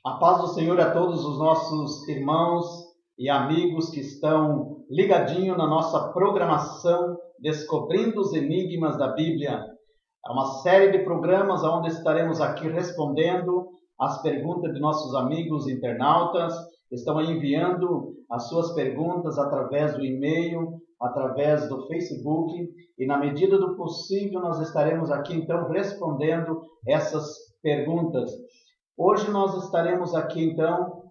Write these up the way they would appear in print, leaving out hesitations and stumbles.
A paz do Senhor a todos os nossos irmãos e amigos que estão ligadinhos na nossa programação Descobrindo os Enigmas da Bíblia. É uma série de programas onde estaremos aqui respondendo as perguntas de nossos amigos internautas. Estão enviando as suas perguntas através do e-mail, através do Facebook, e na medida do possível nós estaremos aqui então respondendo essas perguntas. Hoje nós estaremos aqui, então,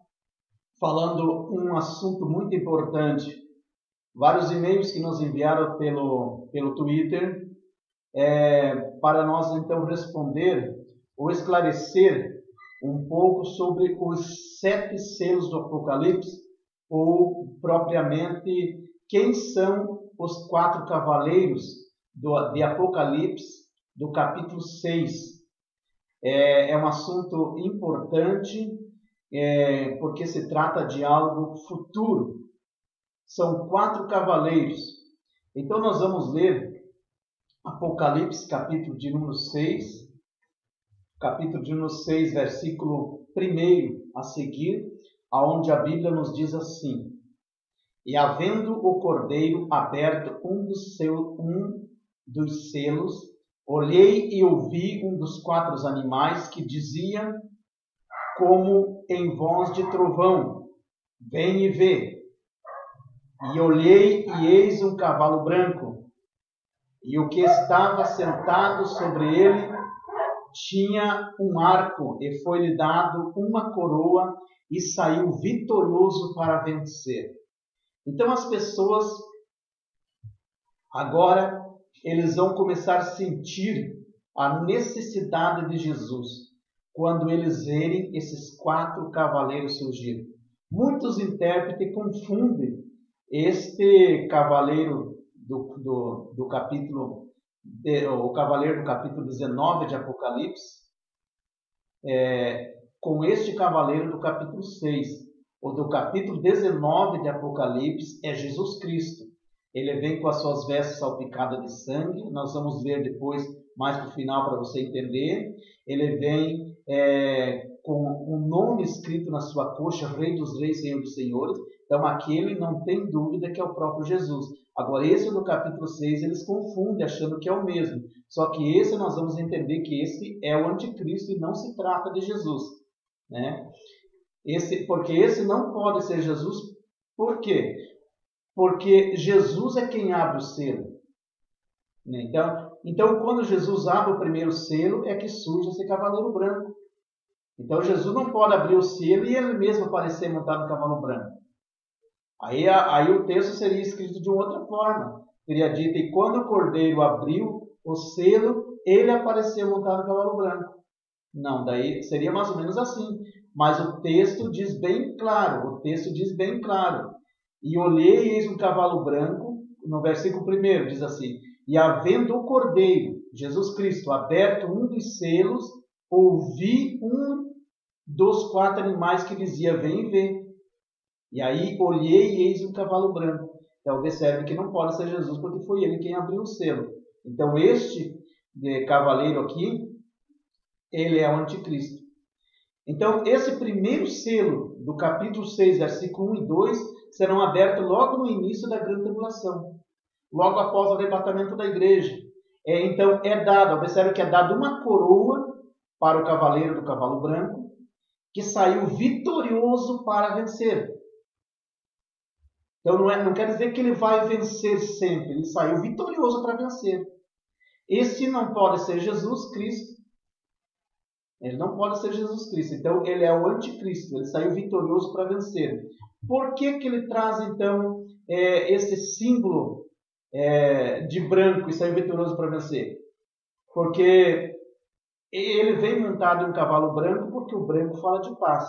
falando um assunto muito importante. Vários e-mails que nos enviaram pelo Twitter para nós, então, responder ou esclarecer um pouco sobre os 7 selos do Apocalipse, ou, propriamente, quem são os 4 cavaleiros de Apocalipse, do capítulo 6. É um assunto importante, porque se trata de algo futuro. São 4 cavaleiros. Então nós vamos ler Apocalipse, capítulo de número 6, versículo 1 a seguir, aonde a Bíblia nos diz assim: E havendo o cordeiro aberto um dos selos, olhei e ouvi um dos 4 animais que dizia, como em voz de trovão: Vem e vê. E olhei, e eis um cavalo branco, e o que estava sentado sobre ele tinha um arco, e foi-lhe dado uma coroa, e saiu vitorioso para vencer. Então as pessoas, agora, eles vão começar a sentir a necessidade de Jesus quando eles verem esses 4 cavaleiros surgirem. Muitos intérpretes confundem este cavaleiro do capítulo, o cavaleiro do capítulo 19 de Apocalipse, com este cavaleiro do capítulo 6. O do capítulo 19 de Apocalipse é Jesus Cristo. Ele vem com as suas vestes salpicadas de sangue. Nós vamos ver depois, mais para o final, para você entender. Ele vem com um nome escrito na sua coxa, Rei dos Reis, Senhor dos Senhores. Então, aquele não tem dúvida que é o próprio Jesus. Agora, esse do capítulo 6, eles confundem, achando que é o mesmo. Só que esse, nós vamos entender que esse é o anticristo e não se trata de Jesus, né? Porque esse não pode ser Jesus. Por quê? Porque Jesus é quem abre o selo. Então, quando Jesus abre o primeiro selo, é que surge esse cavaleiro branco. Então, Jesus não pode abrir o selo e ele mesmo aparecer montado no cavalo branco. Aí o texto seria escrito de outra forma. Teria dito: e quando o cordeiro abriu o selo, ele apareceu montado no cavalo branco. Não, daí seria mais ou menos assim. Mas o texto diz bem claro. E olhei, e eis um cavalo branco, no versículo 1 diz assim: e havendo o cordeiro, Jesus Cristo, aberto um dos selos, ouvi um dos 4 animais que dizia: vem e vê. E aí olhei, e eis um cavalo branco. Então observe que não pode ser Jesus, porque foi ele quem abriu o selo. Então este cavaleiro aqui, ele é o anticristo. Então esse primeiro selo do capítulo 6, versículo 1 e 2, serão abertos logo no início da grande tribulação, logo após o arrebatamento da igreja. Então observe que é dado uma coroa para o cavaleiro do cavalo branco, que saiu vitorioso para vencer. Então não quer dizer que ele vai vencer sempre, ele saiu vitorioso para vencer. Esse não pode ser Jesus Cristo. Ele não pode ser Jesus Cristo. Então ele é o anticristo, ele saiu vitorioso para vencer. Por que ele traz então esse símbolo de branco e saiu vitorioso para vencer? Porque ele vem montado em um cavalo branco, porque o branco fala de paz.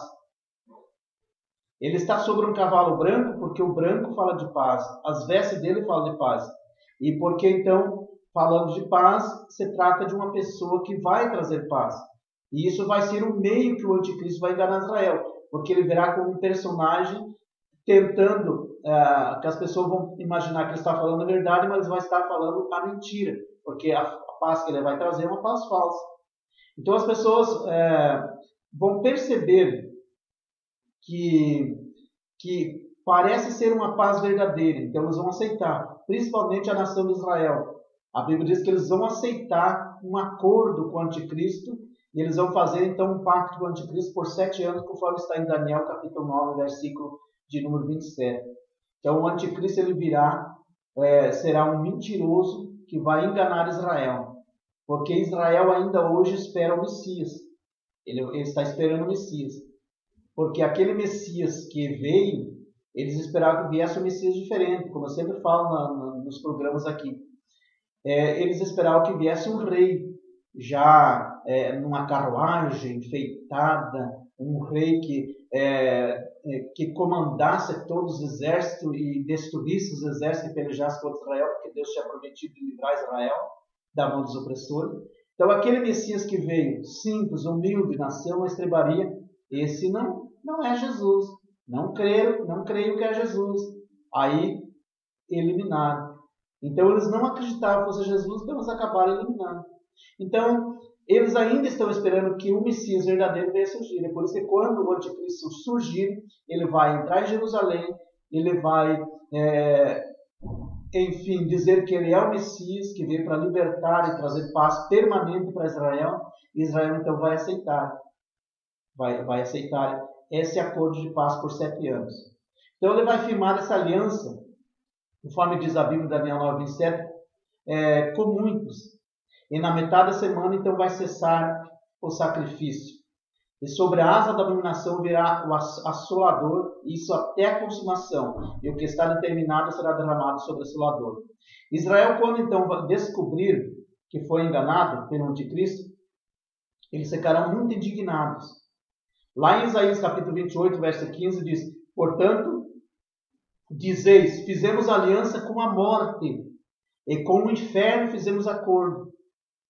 Ele está sobre um cavalo branco porque o branco fala de paz. As vestes dele falam de paz. E porque então, falando de paz, se trata de uma pessoa que vai trazer paz. E isso vai ser o meio que o anticristo vai enganar Israel. Porque ele virá como um personagem tentando, que as pessoas vão imaginar que ele está falando a verdade, mas ele vai estar falando a mentira. Porque a paz que ele vai trazer é uma paz falsa. Então as pessoas vão perceber que parece ser uma paz verdadeira. Então eles vão aceitar, principalmente a nação de Israel. A Bíblia diz que eles vão aceitar um acordo com o anticristo e eles vão fazer então um pacto com o anticristo por 7 anos, conforme está em Daniel capítulo 9, versículo de número 27. Então o anticristo ele virá, será um mentiroso que vai enganar Israel, porque Israel ainda hoje espera o Messias. Ele está esperando o Messias, porque aquele Messias que veio, eles esperavam que viesse um Messias diferente, como eu sempre falo nos programas aqui. Eles esperavam que viesse um rei, já numa carruagem enfeitada, um rei que comandasse todos os exércitos e destruísse os exércitos e pelejasse contra Israel, porque Deus tinha prometido livrar Israel da mão dos opressores. Então aquele Messias que veio, simples, humilde, nasceu na estrebaria, esse não é Jesus. Não creio que é Jesus. Aí eliminaram. Então eles não acreditavam que fosse Jesus, então eles acabaram eliminando. Então eles ainda estão esperando que o Messias verdadeiro venha surgir. É por isso que quando o anticristo surgir, ele vai entrar em Jerusalém, ele vai, enfim, dizer que ele é o Messias, que veio para libertar e trazer paz permanente para Israel. E Israel então vai aceitar. Vai aceitar esse acordo de paz por 7 anos. Então ele vai firmar essa aliança, conforme diz a Bíblia, Daniel 9, 27, com muitos. E na metade da semana, então, vai cessar o sacrifício. E sobre a asa da abominação virá o assolador, isso até a consumação. E o que está determinado será derramado sobre o assolador. Israel, quando então descobrir que foi enganado pelo anticristo, eles ficarão muito indignados. Lá em Isaías capítulo 28, verso 15, diz: portanto, dizeis, fizemos aliança com a morte, e com o inferno fizemos acordo.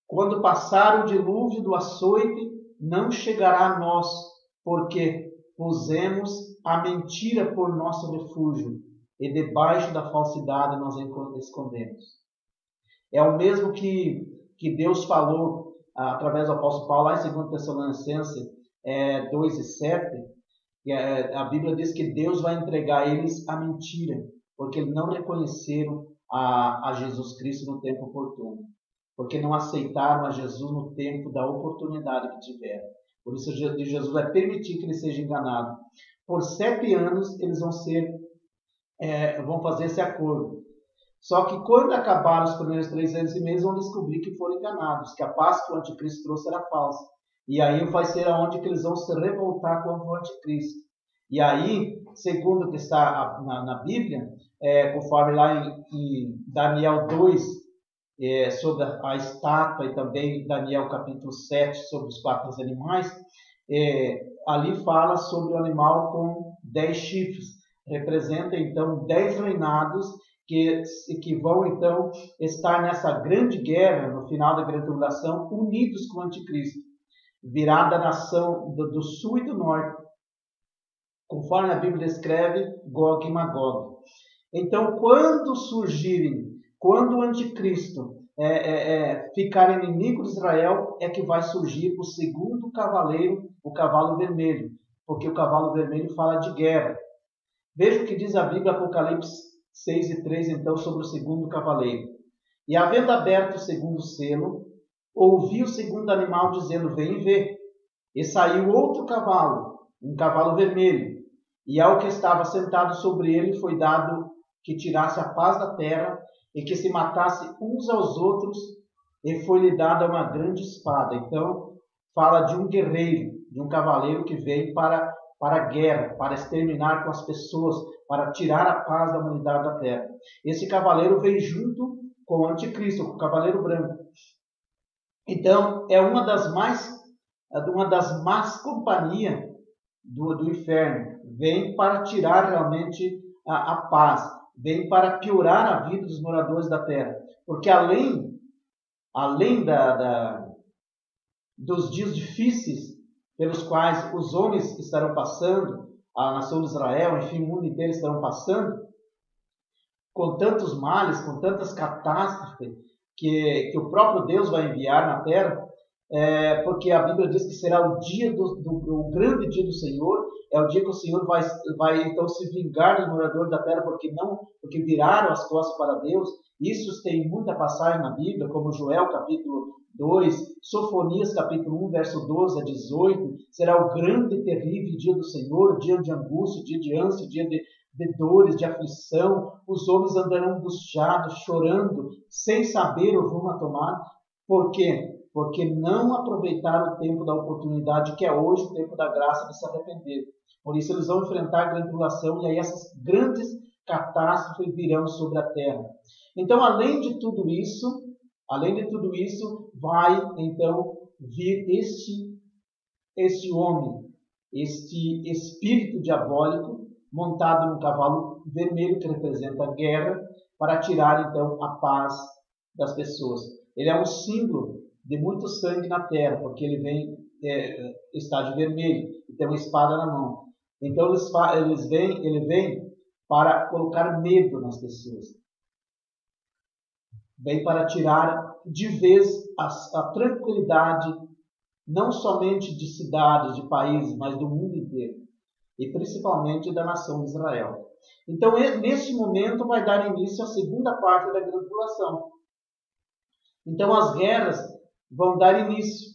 Quando passar o dilúvio do açoite, não chegará a nós, porque pusemos a mentira por nosso refúgio, e debaixo da falsidade nós escondemos. É o mesmo que Deus falou através do apóstolo Paulo, lá em 2 Tessalonicenses 2 e 7, a Bíblia diz que Deus vai entregar a eles a mentira, porque eles não reconheceram a Jesus Cristo no tempo oportuno, porque não aceitaram a Jesus no tempo da oportunidade que tiveram. Por isso Jesus vai permitir que ele seja enganado. Por 7 anos eles vão fazer esse acordo. Só que quando acabaram os primeiros 3 anos e meio, vão descobrir que foram enganados, que a paz que o anticristo trouxe era falsa. E aí vai ser aonde que eles vão se revoltar contra o anticristo. E aí, segundo o que está na Bíblia, conforme lá em Daniel 2, sobre a estátua, e também Daniel capítulo 7, sobre os 4 animais, ali fala sobre o animal com 10 chifres. Representa então 10 reinados que vão então estar nessa grande guerra, no final da grande tribulação, unidos com o anticristo. Virá da nação do sul e do norte, conforme a Bíblia descreve, Gog e Magog. Então, quando o anticristo ficar inimigo de Israel, é que vai surgir o segundo cavaleiro, o cavalo vermelho, porque o cavalo vermelho fala de guerra. Veja o que diz a Bíblia, Apocalipse 6 e 3, então, sobre o segundo cavaleiro. E havendo aberto o segundo selo, ouvi o segundo animal dizendo: vem e vê. E saiu outro cavalo, um cavalo vermelho, e ao que estava sentado sobre ele foi dado que tirasse a paz da terra e que se matasse uns aos outros, e foi-lhe dada uma grande espada. Então, fala de um guerreiro, de um cavaleiro que veio para a guerra, para exterminar com as pessoas, para tirar a paz da humanidade da terra. Esse cavaleiro veio junto com o anticristo, com o cavaleiro branco. Então, é uma das más companhias do inferno. Vem para tirar realmente a paz. Vem para piorar a vida dos moradores da terra. Porque além dos dias difíceis pelos quais os homens estarão passando, a nação de Israel, enfim, o mundo inteiro estarão passando, com tantos males, com tantas catástrofes que o próprio Deus vai enviar na terra, porque a Bíblia diz que será o dia o grande dia do Senhor, é o dia que o Senhor vai então se vingar dos moradores da terra, porque viraram as costas para Deus. Isso tem muita passagem na Bíblia, como Joel capítulo 2, Sofonias capítulo 1, verso 12 a 18, será o grande e terrível dia do Senhor, dia de angústia, dia de ânsia, dia de dores, de aflição, os homens andarão angustiados, chorando, sem saber o rumo a tomar. Por quê? Porque não aproveitaram o tempo da oportunidade, que é hoje o tempo da graça de se arrepender. Por isso eles vão enfrentar a grande tribulação, e aí essas grandes catástrofes virão sobre a terra. Então, além de tudo isso, vai então vir este homem, este espírito diabólico, montado num cavalo vermelho, que representa a guerra, para tirar então a paz das pessoas. Ele é um símbolo de muito sangue na terra, porque ele está de vermelho e tem uma espada na mão. Então ele vem para colocar medo nas pessoas. Vem para tirar de vez a tranquilidade, não somente de cidades, de países, mas do mundo inteiro. E principalmente da nação de Israel. Então, neste momento, vai dar início à segunda parte da grande tribulação. Então, as guerras vão dar início,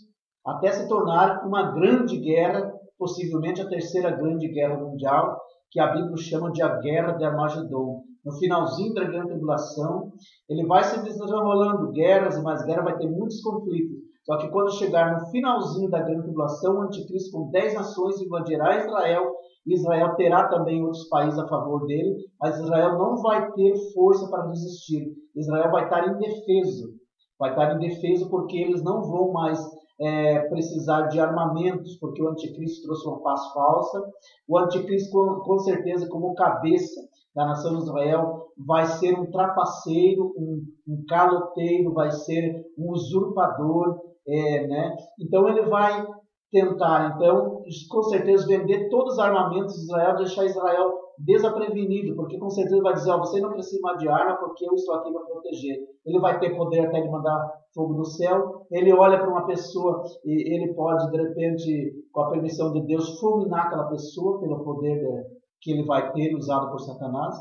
até se tornar uma grande guerra, possivelmente a terceira grande guerra mundial, que a Bíblia chama de a Guerra de Armagedon. No finalzinho da grande tribulação, ele vai se desenrolando guerras e mais guerras, vai ter muitos conflitos. Só que quando chegar no finalzinho da grande tribulação, o anticristo com 10 nações invadirá Israel. Israel terá também outros países a favor dele, mas Israel não vai ter força para resistir. Israel vai estar indefeso. Vai estar indefeso porque eles não vão mais precisar de armamentos, porque o anticristo trouxe uma paz falsa. O anticristo, com certeza, como cabeça da nação de Israel, vai ser um trapaceiro, um caloteiro, vai ser um usurpador, né? Então ele vai tentar, então, com certeza, vender todos os armamentos de Israel, deixar Israel desaprevenido, porque com certeza vai dizer, você não precisa mais de arma, porque eu estou aqui para proteger. Ele vai ter poder até de mandar fogo do céu. Ele olha para uma pessoa e ele pode, de repente, com a permissão de Deus, fulminar aquela pessoa pelo poder que ele vai ter usado por Satanás.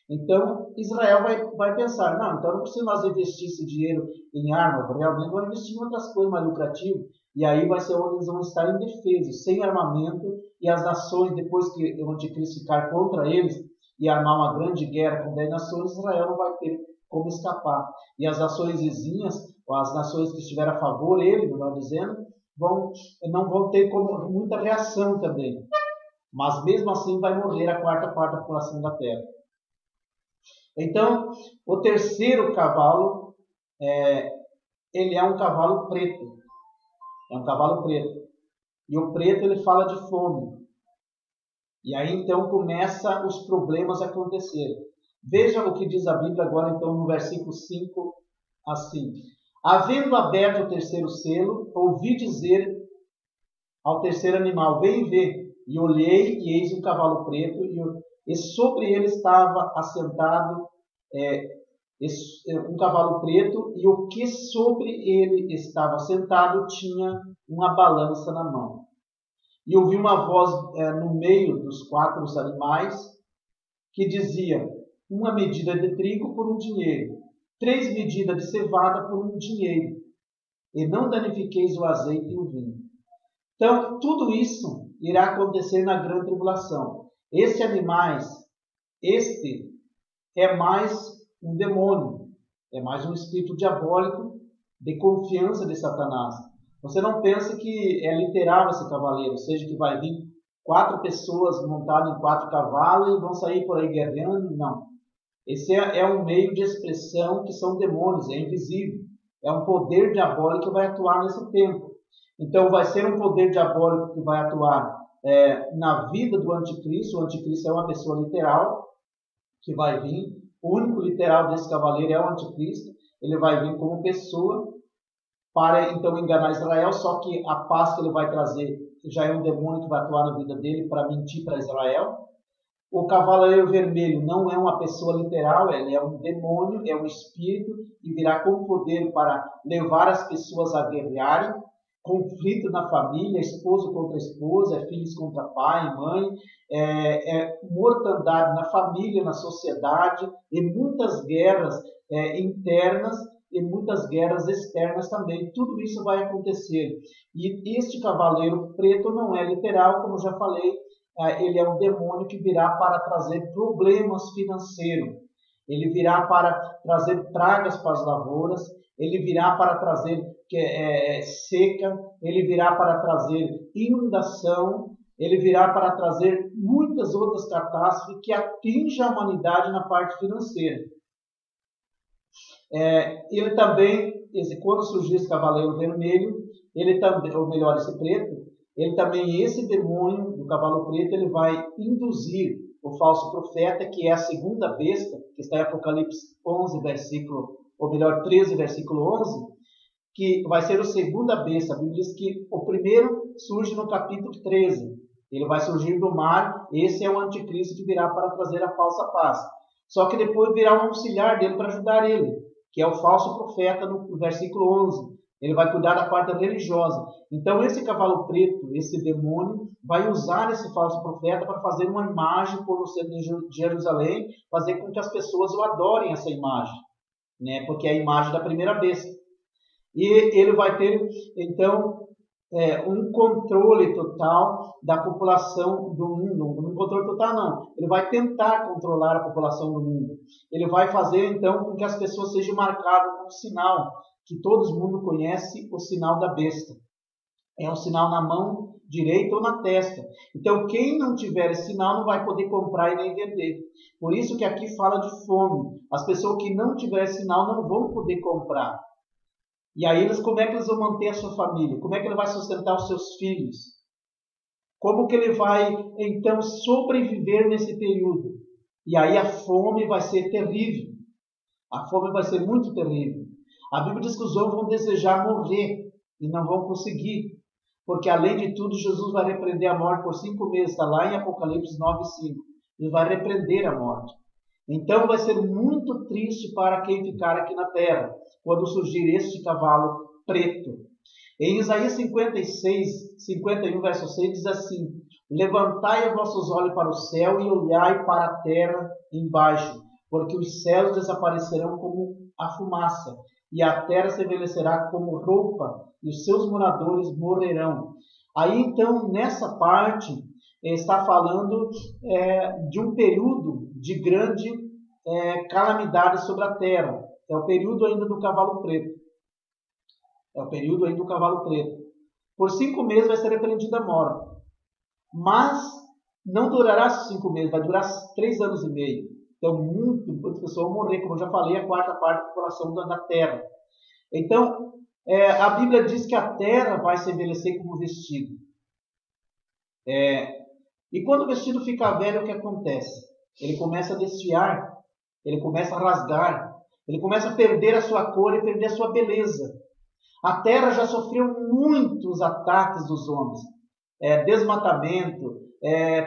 Então, Israel vai pensar, não, então não precisa mais investir esse dinheiro em arma, realmente vão investir em outras coisas mais lucrativas. E aí vai ser onde eles vão estar indefesos, sem armamento, e as nações, depois que o anticristo ficar contra eles e armar uma grande guerra com 10 nações, Israel não vai ter como escapar. E as nações vizinhas, ou as nações que estiverem a favor, melhor dizendo, não vão ter muita reação também. Mas mesmo assim vai morrer a quarta parte da população da terra. Então, o terceiro cavalo, ele é um cavalo preto. É um cavalo preto. E o preto, ele fala de fome. E aí, então, começa os problemas a acontecer. Veja o que diz a Bíblia agora, então, no versículo 5, assim. Havendo aberto o terceiro selo, ouvi dizer ao terceiro animal, vem e vê. E olhei, e eis um cavalo preto, e sobre ele estava assentado um cavalo preto, e o que sobre ele estava sentado tinha uma balança na mão. E ouvi uma voz no meio dos 4 animais que dizia, 1 medida de trigo por 1 dinheiro, 3 medidas de cevada por 1 dinheiro, e não danifiqueis o azeite e o vinho. Então, tudo isso irá acontecer na grande tribulação. Este é mais um demônio, é mais um espírito diabólico de confiança de Satanás. Você não pensa que é literal esse cavaleiro, ou seja, que vai vir 4 pessoas montadas em 4 cavalos e vão sair por aí guerreando, não. Esse é um meio de expressão que são demônios, é invisível. É um poder diabólico que vai atuar nesse tempo. Então vai ser um poder diabólico que vai atuar na vida do anticristo. O anticristo é uma pessoa literal que vai vir. O único literal desse cavaleiro é o anticristo. Ele vai vir como pessoa para então enganar Israel, só que a paz que ele vai trazer já é um demônio que vai atuar na vida dele para mentir para Israel. O cavaleiro vermelho não é uma pessoa literal, ele é um demônio, é um espírito e virá com poder para levar as pessoas a guerrearem. conflito na família, esposo contra esposa, filhos contra pai, mãe, mortandade na família, na sociedade, e muitas guerras internas e muitas guerras externas também. Tudo isso vai acontecer. E este cavaleiro preto não é literal, como já falei, ele é um demônio que virá para trazer problemas financeiros. Ele virá para trazer pragas para as lavouras, ele virá para trazer seca, ele virá para trazer inundação, ele virá para trazer muitas outras catástrofes que atingem a humanidade na parte financeira. Ele também, quando surgir esse cavaleiro vermelho, ele também, ou melhor, esse preto, ele também, esse demônio do cavalo preto, ele vai induzir o falso profeta, que é a segunda besta, que está em Apocalipse 11, versículo, ou melhor, 13, versículo 11, que vai ser a segunda besta. A Bíblia diz que o primeiro surge no capítulo 13. Ele vai surgir do mar, esse é o anticristo que virá para trazer a falsa paz. Só que depois virá um auxiliar dele para ajudar ele, que é o falso profeta no versículo 11. Ele vai cuidar da parte religiosa. Então esse cavalo preto, esse demônio, vai usar esse falso profeta para fazer uma imagem por no centro de Jerusalém, fazer com que as pessoas o adorem essa imagem, né? Porque é a imagem da primeira besta. E ele vai ter, então, um controle total da população do mundo. Um controle total não. Ele vai tentar controlar a população do mundo. Ele vai fazer, então, com que as pessoas sejam marcadas com um sinal, que todo mundo conhece, o sinal da besta. É um sinal na mão direita ou na testa. Então, quem não tiver esse sinal não vai poder comprar e nem vender. Por isso que aqui fala de fome. As pessoas que não tiverem sinal não vão poder comprar. E aí, como é que eles vão manter a sua família? Como é que ele vai sustentar os seus filhos? Como que ele vai, então, sobreviver nesse período? E aí a fome vai ser terrível. A fome vai ser muito terrível. A Bíblia diz que os homens vão desejar morrer e não vão conseguir. Porque, além de tudo, Jesus vai repreender a morte por 5 meses. Está lá em Apocalipse 9:5. Ele vai repreender a morte. Então vai ser muito triste para quem ficar aqui na terra, quando surgir este cavalo preto. Em Isaías 56, 51, verso 6, diz assim: levantai os vossos olhos para o céu e olhai para a terra embaixo, porque os céus desaparecerão como a fumaça, e a terra se envelhecerá como roupa, e os seus moradores morrerão. Aí então, nessa parte, está falando de um período de grande calamidade sobre a terra. É o período ainda do cavalo preto. É o período ainda do cavalo preto. Por 5 meses vai ser repreendida a morte. Mas não durará 5 meses, vai durar 3 anos e meio. Então, muitas pessoas vão morrer, como eu já falei, a quarta parte da população da terra. Então, a Bíblia diz que a terra vai se envelhecer como vestido. E quando o vestido fica velho, o que acontece? Ele começa a desfiar, ele começa a rasgar, ele começa a perder a sua cor e perder a sua beleza. A terra já sofreu muitos ataques dos homens. Desmatamento,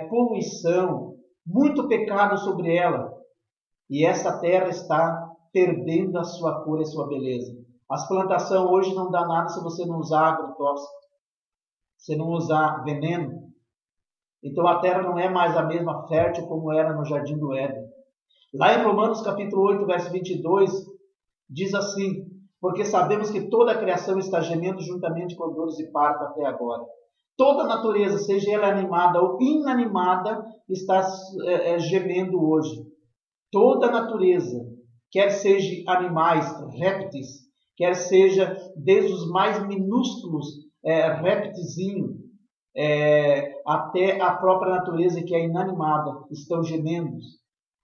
poluição, muito pecado sobre ela. E essa terra está perdendo a sua cor e a sua beleza. As plantações hoje não dá nada se você não usar agrotóxico, se não usar veneno. Então a terra não é mais a mesma fértil como era no Jardim do Éden. Lá em Romanos capítulo 8, verso 22, diz assim: porque sabemos que toda a criação está gemendo juntamente com dores de parto até agora. Toda a natureza, seja ela animada ou inanimada, está gemendo hoje. Toda a natureza, quer seja animais, répteis, quer seja desde os mais minúsculos répteiszinhos, até a própria natureza que é inanimada, estão gemendo.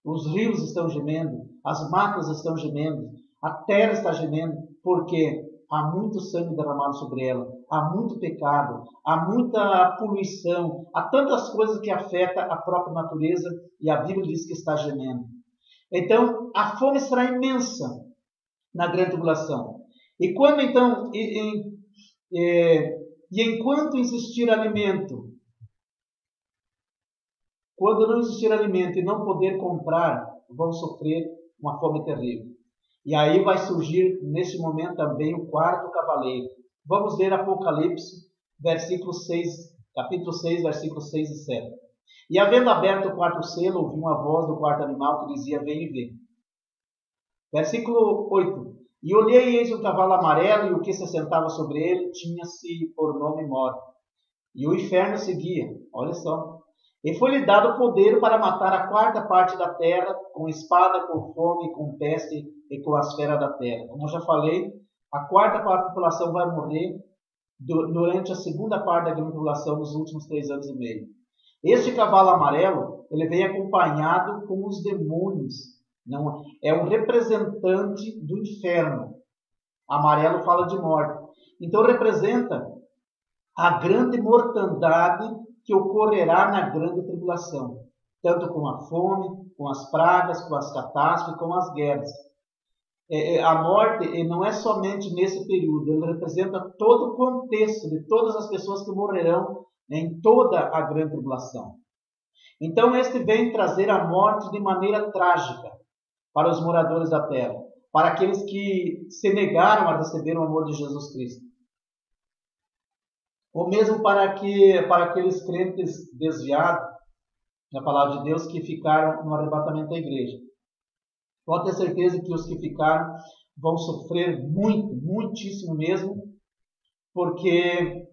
Os rios estão gemendo, as matas estão gemendo, a terra está gemendo, porque há muito sangue derramado sobre ela, há muito pecado, há muita poluição, há tantas coisas que afetam a própria natureza, e a Bíblia diz que está gemendo. Então, a fome será imensa na grande tribulação. E quando então, enquanto existir alimento, quando não existir alimento e não poder comprar, vão sofrer uma fome terrível. E aí vai surgir, nesse momento também, o quarto cavaleiro, Vamos ler Apocalipse, capítulo 6, versículos 6 e 7. E havendo aberto o quarto selo, ouvi uma voz do quarto animal que dizia: vem e vê. Versículo 8. E olhei e eis um cavalo amarelo, e o que se sentava sobre ele tinha-se por nome Morte. E o inferno seguia, olha só. E foi-lhe dado poder para matar a quarta parte da terra, com espada, com fome, com peste e com as feras da terra. Como eu já falei, a quarta parte da população vai morrer durante a segunda parte da grande tribulação nos últimos 3 anos e meio. Este cavalo amarelo, ele vem acompanhado com os demônios. Não, é um representante do inferno. Amarelo fala de morte. Então representa a grande mortandade que ocorrerá na grande tribulação, tanto com a fome, com as pragas, com as catástrofes, com as guerras. A morte não é somente nesse período, ele representa todo o contexto de todas as pessoas que morrerão em toda a grande tribulação. Então este vem trazer a morte de maneira trágica para os moradores da terra, para aqueles que se negaram a receber o amor de Jesus Cristo. Ou mesmo para aqueles crentes desviados da palavra de Deus que ficaram no arrebatamento da igreja. Pode ter certeza que os que ficaram vão sofrer muito, muitíssimo mesmo, porque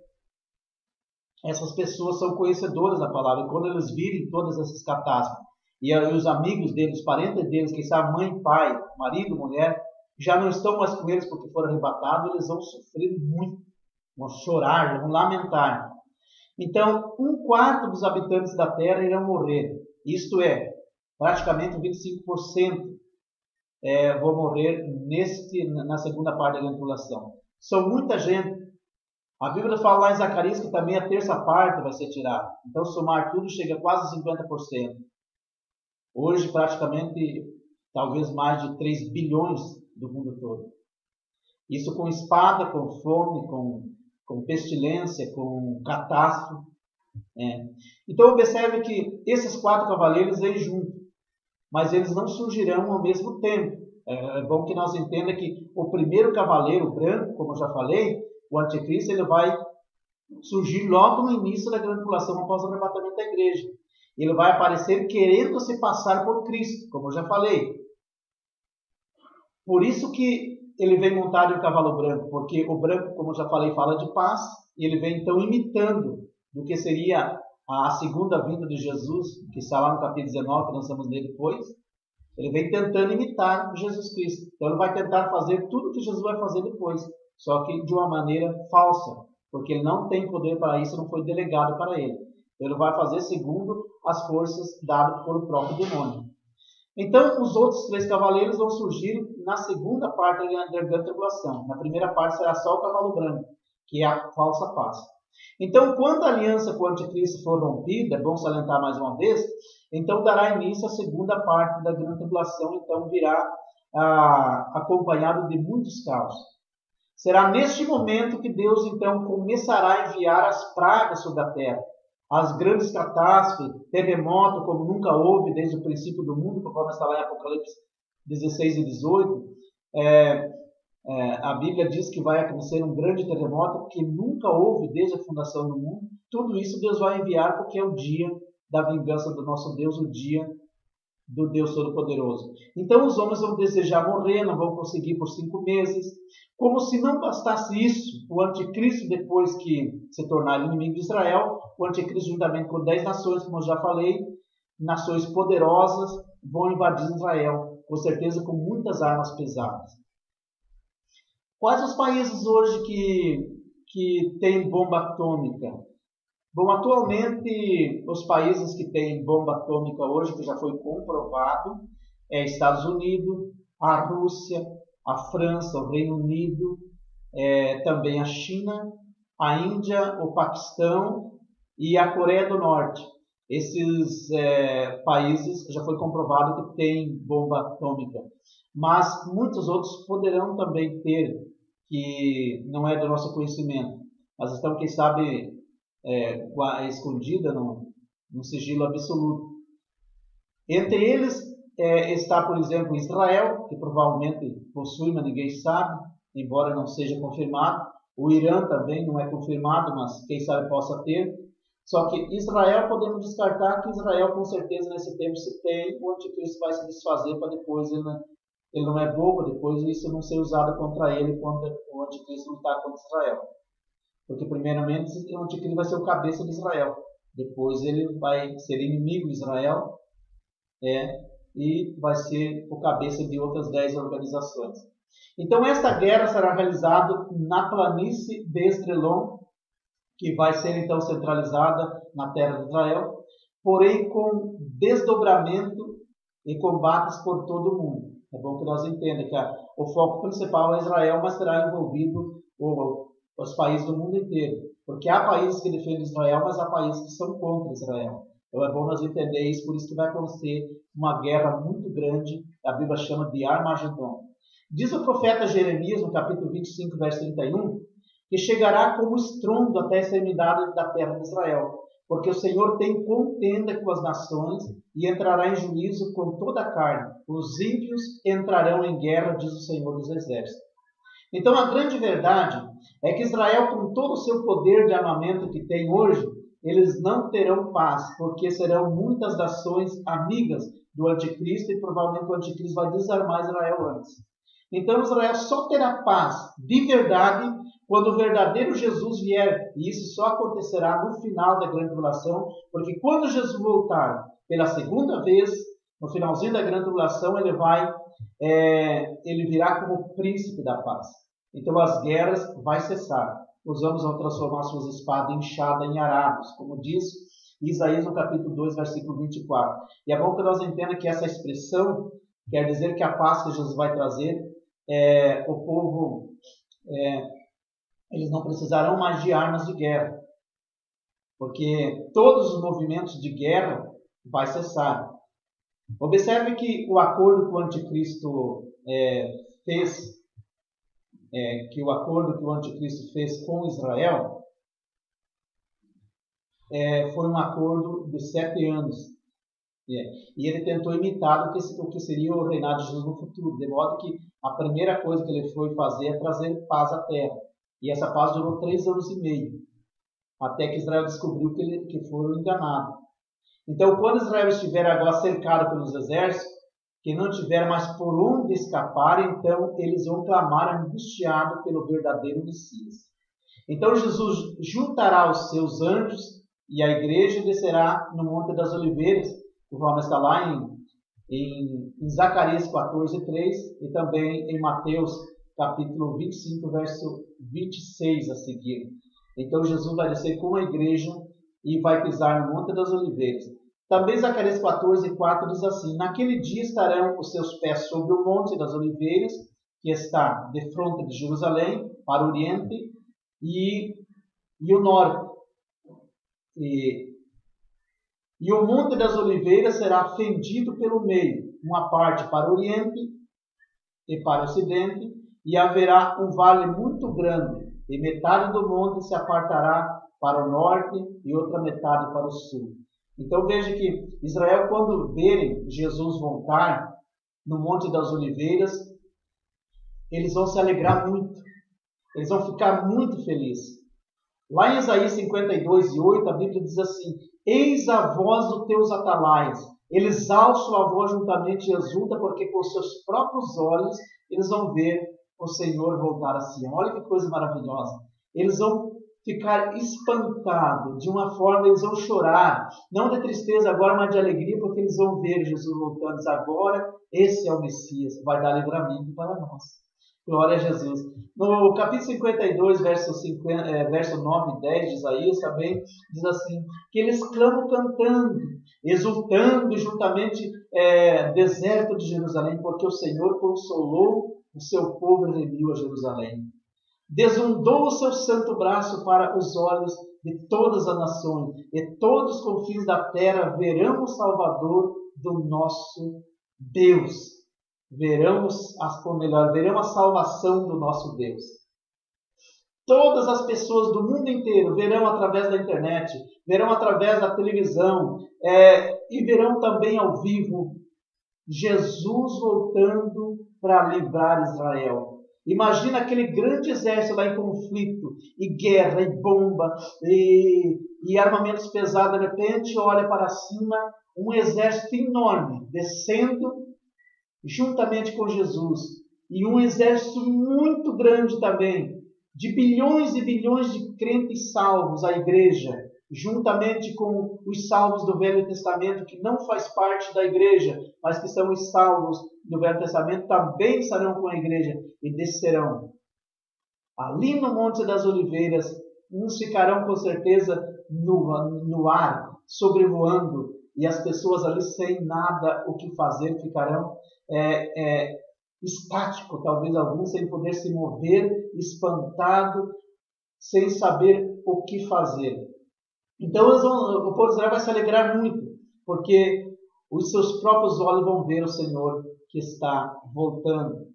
essas pessoas são conhecedoras da palavra. E quando eles virem todas essas catástrofes, e os amigos deles, os parentes deles, quem sabe mãe, pai, marido, mulher, já não estão mais com eles porque foram arrebatados, eles vão sofrer muito, vão chorar, vão lamentar. Então, 1/4 dos habitantes da terra irão morrer. Isto é, praticamente 25% vão morrer na segunda parte da grande tribulação. São muita gente. A Bíblia fala lá em Zacarias que também a terça parte vai ser tirada. Então, somar tudo chega a quase 50%. Hoje, praticamente, talvez mais de 3 bilhões do mundo todo. Isso com espada, com fome, com pestilência, com catástrofe. Então, observe que esses 4 cavaleiros vêm juntos, mas eles não surgirão ao mesmo tempo. É bom que nós entendamos que o primeiro cavaleiro branco, como eu já falei, o anticristo, ele vai surgir logo no início da grande tribulação após o arrebatamento da igreja. Ele vai aparecer querendo se passar por Cristo, como eu já falei. Por isso que ele vem montado em um cavalo branco, porque o branco, como eu já falei, fala de paz, e ele vem então imitando do que seria a segunda vinda de Jesus, que está lá no capítulo 19, que nós vamos ler depois. Ele vem tentando imitar Jesus Cristo. Então ele vai tentar fazer tudo o que Jesus vai fazer depois, só que de uma maneira falsa, porque ele não tem poder para isso, não foi delegado para ele. Ele vai fazer segundo as forças dadas pelo próprio demônio. Então, os outros 3 cavaleiros vão surgir na segunda parte da grande tribulação. Na primeira parte será só o cavalo branco, que é a falsa paz. Então, quando a aliança com o anticristo for rompida, é bom salientar mais uma vez, então dará início a segunda parte da grande tribulação, então virá acompanhado de muitos caos. Será neste momento que Deus então começará a enviar as pragas sobre a terra. As grandes catástrofes, terremoto como nunca houve desde o princípio do mundo, conforme está lá em Apocalipse 16 e 18. A Bíblia diz que vai acontecer um grande terremoto que nunca houve desde a fundação do mundo. Tudo isso Deus vai enviar porque é o dia da vingança do nosso Deus, o dia do Deus Todo-Poderoso. Então os homens vão desejar morrer, não vão conseguir por 5 meses. Como se não bastasse isso, o anticristo, depois que se tornar inimigo de Israel, o anticristo, juntamente com 10 nações, como eu já falei, nações poderosas, vão invadir Israel, com certeza com muitas armas pesadas. Quais os países hoje que têm bomba atômica? Bom, atualmente, os países que têm bomba atômica hoje, que já foi comprovado, Estados Unidos, a Rússia, a França, o Reino Unido, também a China, a Índia, o Paquistão e a Coreia do Norte. Esses países já foi comprovado que têm bomba atômica. Mas muitos outros poderão também ter, que não é do nosso conhecimento, mas estão, quem sabe, escondida num sigilo absoluto. Entre eles está, por exemplo, Israel, que provavelmente possui, mas ninguém sabe, embora não seja confirmado. O Irã também não é confirmado, mas quem sabe possa ter. Só que Israel, podemos descartar que Israel, com certeza, nesse tempo, se tem, o anticristo vai se desfazer para depois, ele não é bobo, depois isso não ser usado contra ele quando o anticristo lutar contra Israel. Porque, primeiramente, o anticristo vai ser o cabeça de Israel. Depois ele vai ser inimigo de Israel e vai ser o cabeça de outras 10 organizações. Então, esta guerra será realizada na planície de Esdrelon, que vai ser então centralizada na terra de Israel, porém com desdobramento e combates por todo o mundo. É bom que nós entendamos que o foco principal é Israel, mas será envolvido os países do mundo inteiro. Porque há países que defendem Israel, mas há países que são contra Israel. Então é bom nós entender isso, por isso que vai acontecer uma guerra muito grande, a Bíblia chama de Armagedon. Diz o profeta Jeremias, no capítulo 25, verso 31, que chegará como estrondo até a extremidade da terra de Israel, porque o Senhor tem contenda com as nações e entrará em juízo com toda a carne. Os ímpios entrarão em guerra, diz o Senhor dos Exércitos. Então a grande verdade é que Israel, com todo o seu poder de armamento que tem hoje, eles não terão paz, porque serão muitas nações amigas do anticristo e provavelmente o anticristo vai desarmar Israel antes. Então Israel só terá paz de verdade quando o verdadeiro Jesus vier. E isso só acontecerá no final da grande tribulação, porque quando Jesus voltar pela segunda vez, no finalzinho da grande tribulação, ele virá como príncipe da paz. Então as guerras vai cessar. Os homens vão transformar suas espadas em enxada em arados, como diz Isaías no capítulo 2, versículo 24. E é bom que nós entendamos que essa expressão quer dizer que a paz que Jesus vai trazer, o povo, eles não precisarão mais de armas de guerra, porque todos os movimentos de guerra vai cessar. Observe que o acordo que o anticristo fez, com Israel, foi um acordo de 7 anos. E ele tentou imitar o que seria o reinado de Jesus no futuro, de modo que a primeira coisa que ele foi fazer é trazer paz à terra. E essa paz durou 3 anos e meio, até que Israel descobriu que foram enganados. Então, quando Israel estiver agora cercado pelos exércitos, que não tiver mais por onde escapar, então eles vão clamar angustiado pelo verdadeiro Messias. Então Jesus juntará os seus anjos e a igreja descerá no Monte das Oliveiras, conforme está lá em Zacarias 14:3 e também em Mateus capítulo 25, verso 26 a seguir. Então Jesus vai descer com a igreja e vai pisar no Monte das Oliveiras. Também Zacarias 14:4 diz assim: naquele dia estarão os seus pés sobre o Monte das Oliveiras, que está de fronte de Jerusalém, para o oriente e o norte. E o Monte das Oliveiras será fendido pelo meio, uma parte para o oriente e para o ocidente, e haverá um vale muito grande, e metade do monte se apartará para o norte e outra metade para o sul. Então veja que Israel, quando verem Jesus voltar no Monte das Oliveiras, eles vão se alegrar muito, eles vão ficar muito felizes. Lá em Isaías 52:8, a Bíblia diz assim: eis a voz dos teus atalaias, eles alçam a voz juntamente e exultam, porque com seus próprios olhos eles vão ver o Senhor voltar a Sião. Olha que coisa maravilhosa. Eles vão ficar espantados, de uma forma eles vão chorar, não de tristeza agora, mas de alegria, porque eles vão ver Jesus voltando. Agora, esse é o Messias, vai dar livramento para nós. Glória a Jesus. No capítulo 52, verso 9 e 10 de Isaías também, diz assim, que eles clamam cantando, exultando juntamente deserto de Jerusalém, porque o Senhor consolou o seu povo e remiu a Jerusalém. Desundou o seu santo braço para os olhos de todas as nações, e todos os confins da terra verão o Salvador do nosso Deus. Verão a salvação do nosso Deus. Todas as pessoas do mundo inteiro verão através da internet, verão através da televisão, e verão também ao vivo Jesus voltando para livrar Israel. Imagina aquele grande exército lá em conflito, e guerra, e bomba, e armamentos pesados. De repente, olha para cima, um exército enorme, descendo juntamente com Jesus. E um exército muito grande também, de bilhões e bilhões de crentes salvos, a igreja, juntamente com os salvos do Velho Testamento, que não faz parte da igreja, mas que são os salvos do Velho Testamento, também estarão com a igreja e descerão. Ali no Monte das Oliveiras, uns ficarão com certeza no ar, sobrevoando, e as pessoas ali sem nada o que fazer ficarão estático, talvez alguns sem poder se mover, espantado, sem saber o que fazer. Então o povo de Israel vai se alegrar muito, porque os seus próprios olhos vão ver o Senhor que está voltando.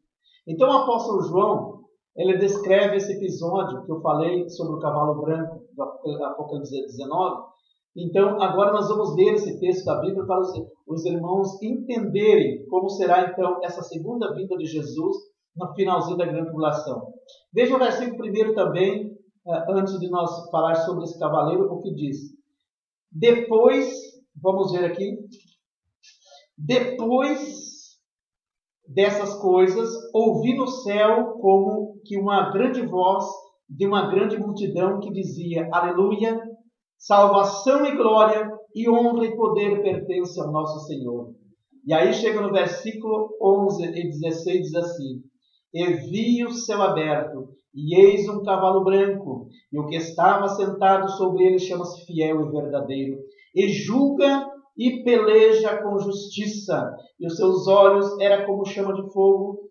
Então o apóstolo João, ele descreve esse episódio que eu falei sobre o cavalo branco do Apocalipse 19. Então agora nós vamos ler esse texto da Bíblia para os irmãos entenderem como será então essa segunda vinda de Jesus no finalzinho da grande tribulação. Veja o versículo primeiro também, antes de nós falar sobre esse cavaleiro, o que diz. Depois, vamos ver aqui, depois dessas coisas, ouvi no céu como que uma grande voz de uma grande multidão que dizia, Aleluia, salvação e glória e honra e poder pertencem ao nosso Senhor. E aí chega no versículo 11 e 16, diz assim, E vi o céu aberto, e eis um cavalo branco, e o que estava sentado sobre ele chama-se Fiel e Verdadeiro, e julga e peleja com justiça, e os seus olhos eram como chama de fogo,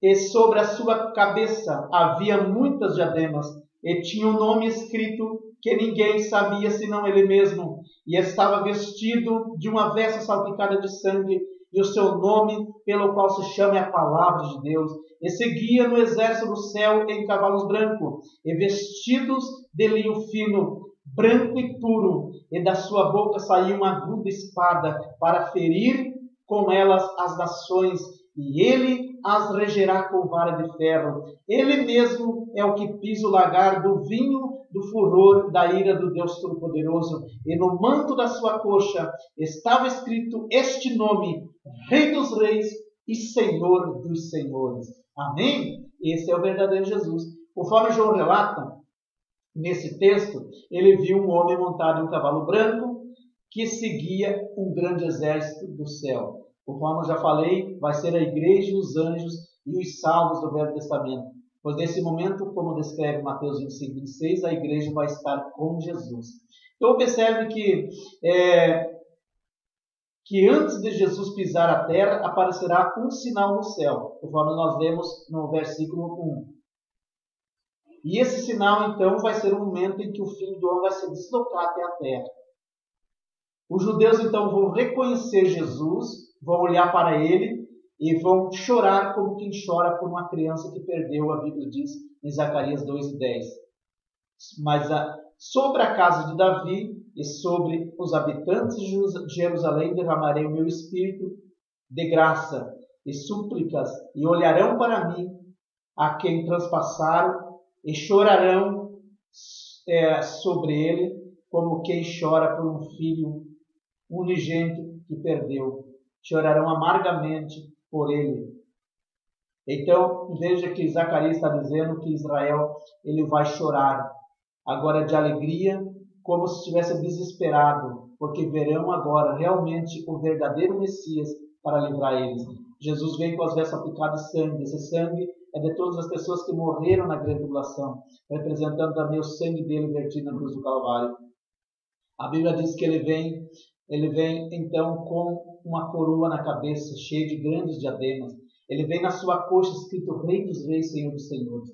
e sobre a sua cabeça havia muitas diademas, e tinha um nome escrito que ninguém sabia senão ele mesmo, e estava vestido de uma veste salpicada de sangue, e o seu nome, pelo qual se chama, é a Palavra de Deus. E seguia no exército do céu em cavalos brancos, e vestidos de linho fino, branco e puro, e da sua boca saía uma aguda espada, para ferir com elas as nações, e ele as regerá com vara de ferro. Ele mesmo é o que pisa o lagar do vinho do furor da ira do Deus Todo-Poderoso. E no manto da sua coxa estava escrito este nome, Rei dos Reis e Senhor dos Senhores. Amém? Esse é o verdadeiro Jesus. Conforme João relata, nesse texto, ele viu um homem montado em um cavalo branco que seguia um grande exército do céu. Conforme eu já falei, vai ser a igreja, os anjos e os salvos do Velho Testamento. Pois nesse momento, como descreve Mateus 25, 26, a igreja vai estar com Jesus. Então observe que antes de Jesus pisar a terra, aparecerá um sinal no céu, conforme nós lemos no versículo 1. E esse sinal, então, vai ser o momento em que o Filho do Homem vai se deslocar até a terra. Os judeus, então, vão reconhecer Jesus, vão olhar para ele e vão chorar como quem chora por uma criança que perdeu, a Bíblia diz em Zacarias 2:10. Mas sobre a casa de Davi e sobre os habitantes de Jerusalém derramarei o meu espírito de graça e súplicas, e olharão para mim a quem transpassaram, e chorarão sobre ele, como quem chora por um filho unigênito que perdeu. Chorarão amargamente por ele. Então, veja que Zacarias está dizendo que Israel ele vai chorar agora de alegria, como se estivesse desesperado, porque verão agora realmente o verdadeiro Messias para livrar eles. Jesus vem com as vestes aplicadas de sangue. Esse sangue é de todas as pessoas que morreram na grande tribulação, representando também o sangue dele vertido na cruz do Calvário. A Bíblia diz que ele vem então com uma coroa na cabeça, cheia de grandes diademas. Ele vem na sua coxa escrito Rei dos Reis, Senhor dos Senhores.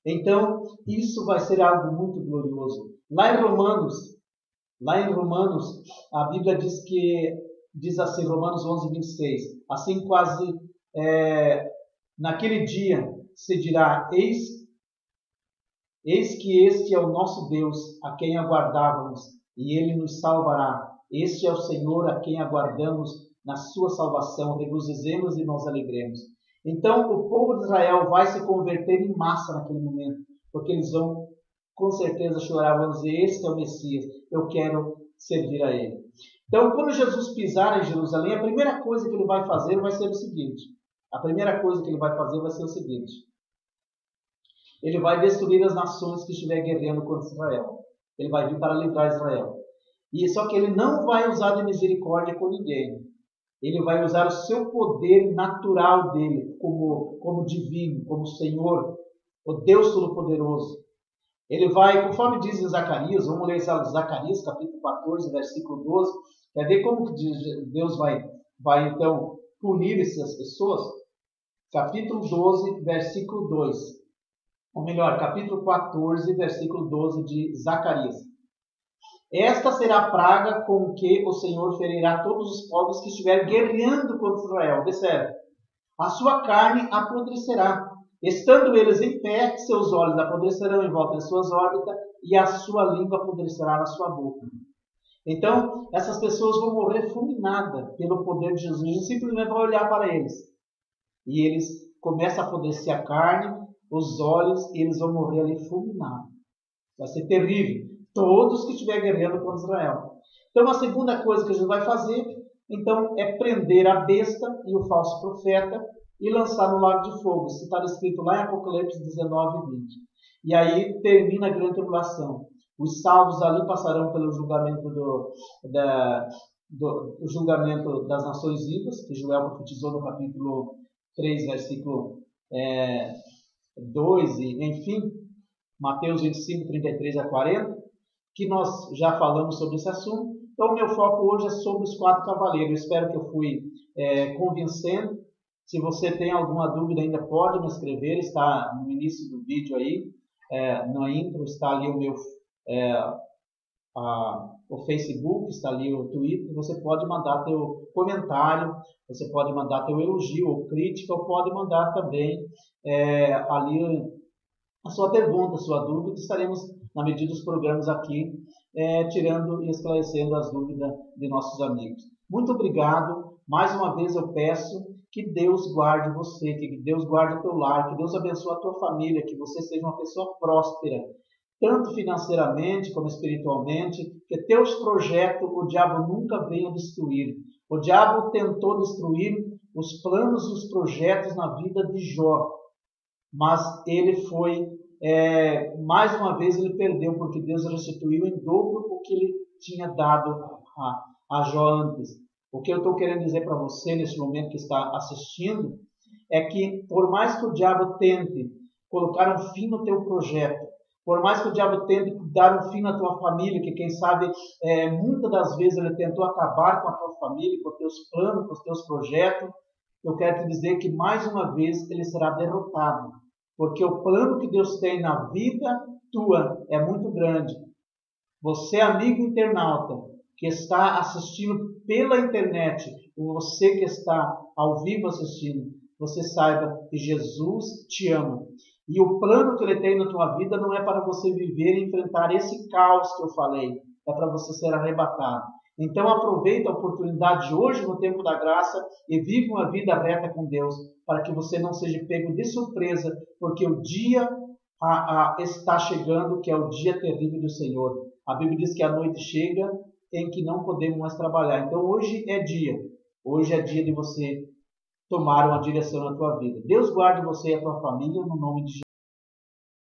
Então, isso vai ser algo muito glorioso. Lá em Romanos, a Bíblia diz assim, Romanos 11:26, assim quase naquele dia se dirá, eis que este é o nosso Deus, a quem aguardávamos, e ele nos salvará. Este é o Senhor a quem aguardamos na sua salvação. Regozijemos e nos alegremos. Então o povo de Israel vai se converter em massa naquele momento, porque eles vão com certeza chorar, vão dizer, esse é o Messias, eu quero servir a ele. Então, quando Jesus pisar em Jerusalém, a primeira coisa que ele vai fazer vai ser o seguinte. A primeira coisa que ele vai fazer vai ser o seguinte. Ele vai destruir as nações que estiverem guerreando contra Israel. Ele vai vir para livrar Israel. E só que ele não vai usar de misericórdia com ninguém. Ele vai usar o seu poder natural dele, como divino, como Senhor, o Deus Todo-Poderoso. Ele vai, conforme diz em Zacarias, vamos ler Zacarias, capítulo 14, versículo 12, quer ver como que Deus vai então punir essas pessoas? Capítulo 12, versículo 2. Ou melhor, capítulo 14, versículo 12 de Zacarias. Esta será a praga com que o Senhor ferirá todos os povos que estiverem guerreando contra Israel. Observe. A sua carne apodrecerá. Estando eles em pé, seus olhos apodrecerão em volta de suas órbitas e a sua língua apodrecerá na sua boca. Então, essas pessoas vão morrer fulminadas pelo poder de Jesus. Jesus simplesmente vai olhar para eles. E eles começam a apodrecer a carne, os olhos, e eles vão morrer ali fulminados. Vai ser terrível. Todos que estiverem guerreando contra Israel. Então, a segunda coisa que Jesus vai fazer, então, é prender a besta e o falso profeta e lançar no lago de fogo. Isso está escrito lá em Apocalipse 19 e 20. E aí termina a grande tribulação. Os salvos ali passarão pelo julgamento julgamento das nações vivas, que Joel profetizou no capítulo 3, versículo 2, e enfim, Mateus 25, 33 a 40, que nós já falamos sobre esse assunto. Então, o meu foco hoje é sobre os 4 cavaleiros. Eu espero que eu fui convencendo. Se você tem alguma dúvida, ainda pode me escrever. Está no início do vídeo aí, na intro, está ali o meu o Facebook, está ali o Twitter. Você pode mandar teu comentário, você pode mandar teu elogio ou crítica, ou pode mandar também ali a sua pergunta, a sua dúvida. Estaremos, na medida dos programas aqui, tirando e esclarecendo as dúvidas de nossos amigos. Muito obrigado. Mais uma vez eu peço que Deus guarde você, que Deus guarde o teu lar, que Deus abençoe a tua família, que você seja uma pessoa próspera, tanto financeiramente como espiritualmente, que teus projetos o diabo nunca venha destruir. O diabo tentou destruir os planos e os projetos na vida de Jó, mas ele foi, mais uma vez ele perdeu, porque Deus restituiu em dobro o que ele tinha dado a Jó antes. O que eu estou querendo dizer para você nesse momento que está assistindo é que por mais que o diabo tente colocar um fim no teu projeto, por mais que o diabo tente dar um fim na tua família, que quem sabe muitas das vezes ele tentou acabar com a tua família, com os teus planos, com os teus projetos, eu quero te dizer que mais uma vez ele será derrotado, porque o plano que Deus tem na vida tua é muito grande. Você, amigo internauta, que está assistindo pela internet, ou você que está ao vivo assistindo, você saiba que Jesus te ama. E o plano que Ele tem na tua vida não é para você viver e enfrentar esse caos que eu falei, é para você ser arrebatado. Então aproveita a oportunidade de hoje no tempo da graça e vive uma vida reta com Deus, para que você não seja pego de surpresa, porque o dia está chegando, que é o dia terrível do Senhor. A Bíblia diz que a noite chega em que não podemos mais trabalhar. Então hoje é dia de você tomar uma direção na tua vida. Deus guarde você e a tua família no nome de Jesus.